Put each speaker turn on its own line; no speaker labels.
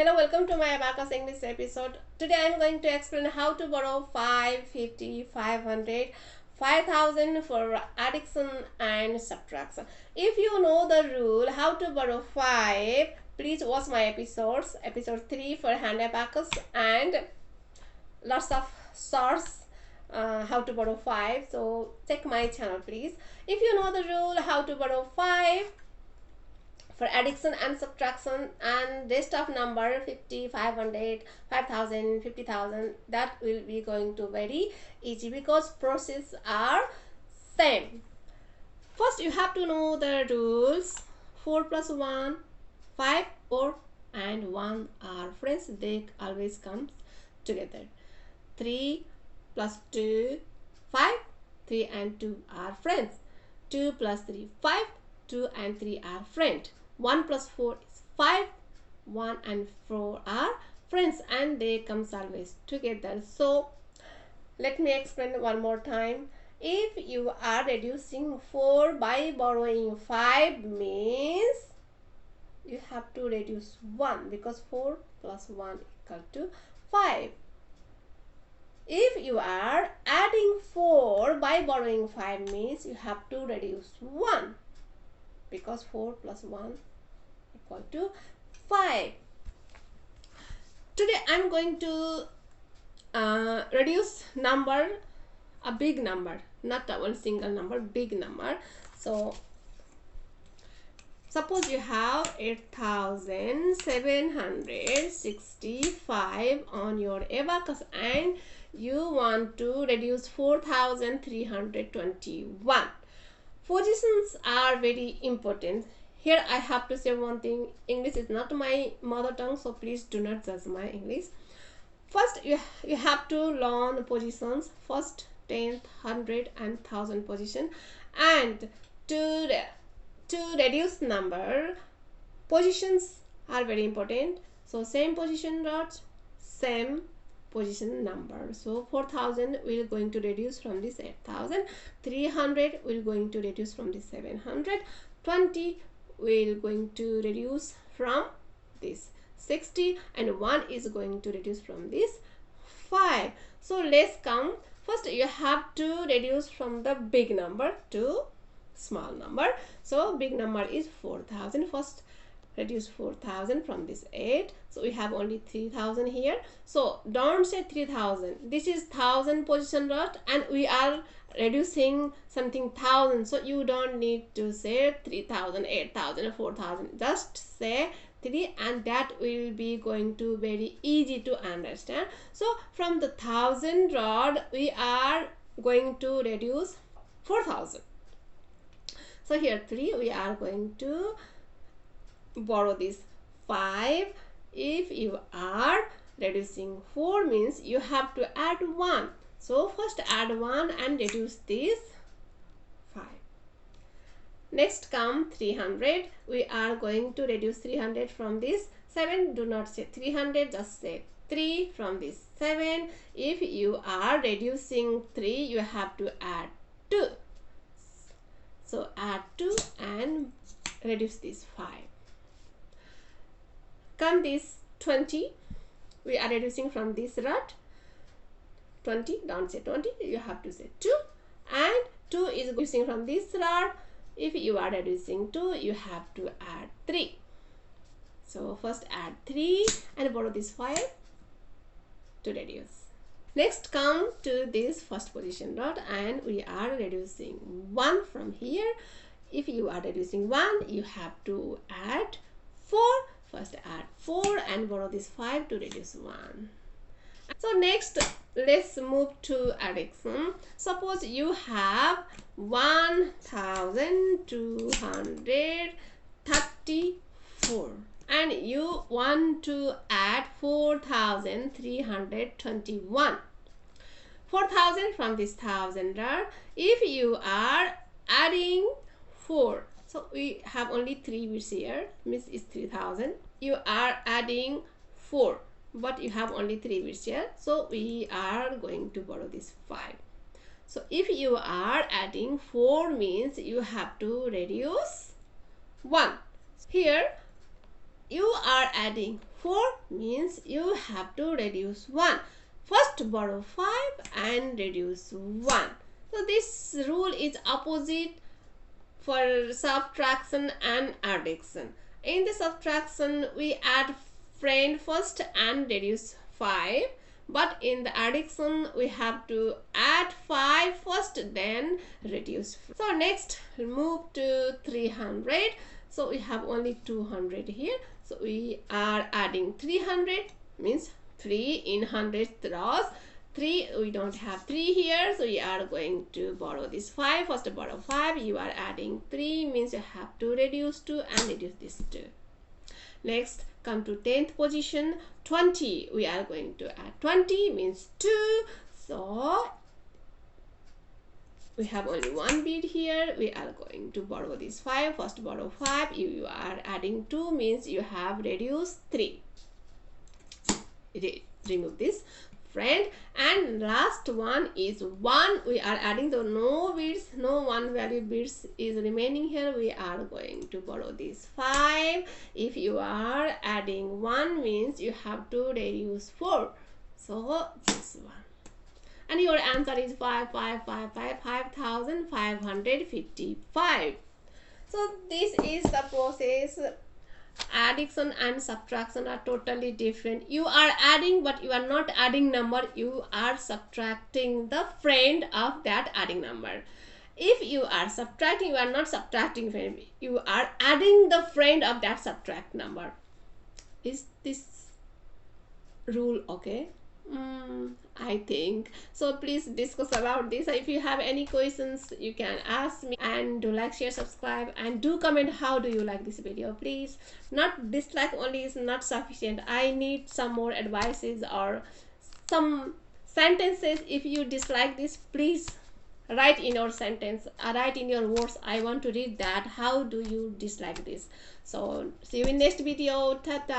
Hello, welcome to my Abacus English episode. Today I am going to explain how to borrow 5, 50, 500, 5000 for addition and subtraction. If you know the rule how to borrow 5, please watch my episodes. Episode 3 for hand abacus and lots of shorts how to borrow 5. So check my channel please. If you know the rule how to borrow 5, for addition and subtraction and rest of number 50, 500, 5000, 50,000, that will be going to very easy because process are same. First you have to know the rules. 4 plus 1, 5, 4 and 1 are friends. They always come together. 3 plus 2, 5, 3 and 2 are friends. 2 plus 3, 5, 2 and 3 are friends. 1 plus 4 is 5, 1 and 4 are friends and they come always together. So let me explain one more time. If you are reducing 4 by borrowing 5 means you have to reduce 1 because 4 plus 1 equal to 5. If you are adding 4 by borrowing 5 means you have to reduce 1 because 4 plus 1 equal to 5. Today I am going to reduce number, a big number, not a one single number, big number. So suppose you have 8765 on your abacus and you want to reduce 4321. Positions are very important. Here I have to say one thing. English is not my mother tongue, so please do not judge my English. First you have to learn positions. First 10th, 100 and 1000 position, and to reduce number, positions are very important. So same position dot same position number. So 4000 will going to reduce from this 8000, 300 will going to reduce from this 700, 20 will going to reduce from this 60 and 1 is going to reduce from this 5. So let's count. First you have to reduce from the big number to small number. So big number is 4000. First reduce 4000 from this 8. So we have only 3000 here. So don't say 3000. This is 1000 position dot and we are reducing something 1000. So you don't need to say 3000, 8000, 4000. Just say 3 and that will be going to very easy to understand. So from the 1000 rod we are going to reduce 4000. So here 3 we are going to borrow this 5. If you are reducing 4 means you have to add 1. So first add 1 and reduce this 5. Next come 300. We are going to reduce 300 from this 7. Do not say 300, just say 3 from this 7. If you are reducing 3, you have to add 2. So add 2 and reduce this 5. Come this 20. We are reducing from this rod. 20, don't say 20, you have to say 2. And 2 is reducing from this rod. If you are reducing 2, you have to add 3. So first add 3 and borrow this 5 to reduce. Next come to this first position dot and we are reducing 1 from here. If you are reducing 1, you have to add 4. First add 4 and borrow this 5 to reduce 1. So next let's move to addition. Suppose you have 1234 and you want to add 4321. 4000 from this 1000. If you are adding 4, so we have only 3 bits here, means it's 3000. You are adding 4, but you have only 3 bits here, so we are going to borrow this 5. So if you are adding 4 means you have to reduce 1. Here you are adding 4 means you have to reduce 1. First borrow 5 and reduce 1. So this rule is opposite for subtraction and addition. In the subtraction, we add friend first and reduce 5. But in the addition, we have to add 5 first, then reduce. So next, move to 300. So we have only 200 here. So we are adding 300, means 3 in 100th rows. 3, we don't have 3 here, so we are going to borrow this 5. First borrow 5, you are adding 3, means you have to reduce 2 and reduce this 2. Next, come to 10th position, 20. We are going to add 20, means 2. So we have only one bit here. We are going to borrow this 5. First borrow 5, you are adding 2, means you have reduced 3. Remove this friend, and last one is 1. We are adding the no bits, no one value bits is remaining here. We are going to borrow this 5. If you are adding 1, means you have to reduce 4. So this one, and your answer is 5,555. So this is the process. Addition and subtraction are totally different. You are adding, but you are not adding number, you are subtracting the friend of that adding number. If you are subtracting, you are not subtracting friend, you are adding the friend of that subtract number. Is this rule okay? I think so. Please discuss about this. If you have any questions, you can ask me, and do like, share, subscribe, and do comment how do you like this video. Please, not dislike only is not sufficient. I need some more advices or some sentences. If you dislike this, please write in your sentence, write in your words. I want to read that. How do you dislike this? So see you in next video. Ta-ta.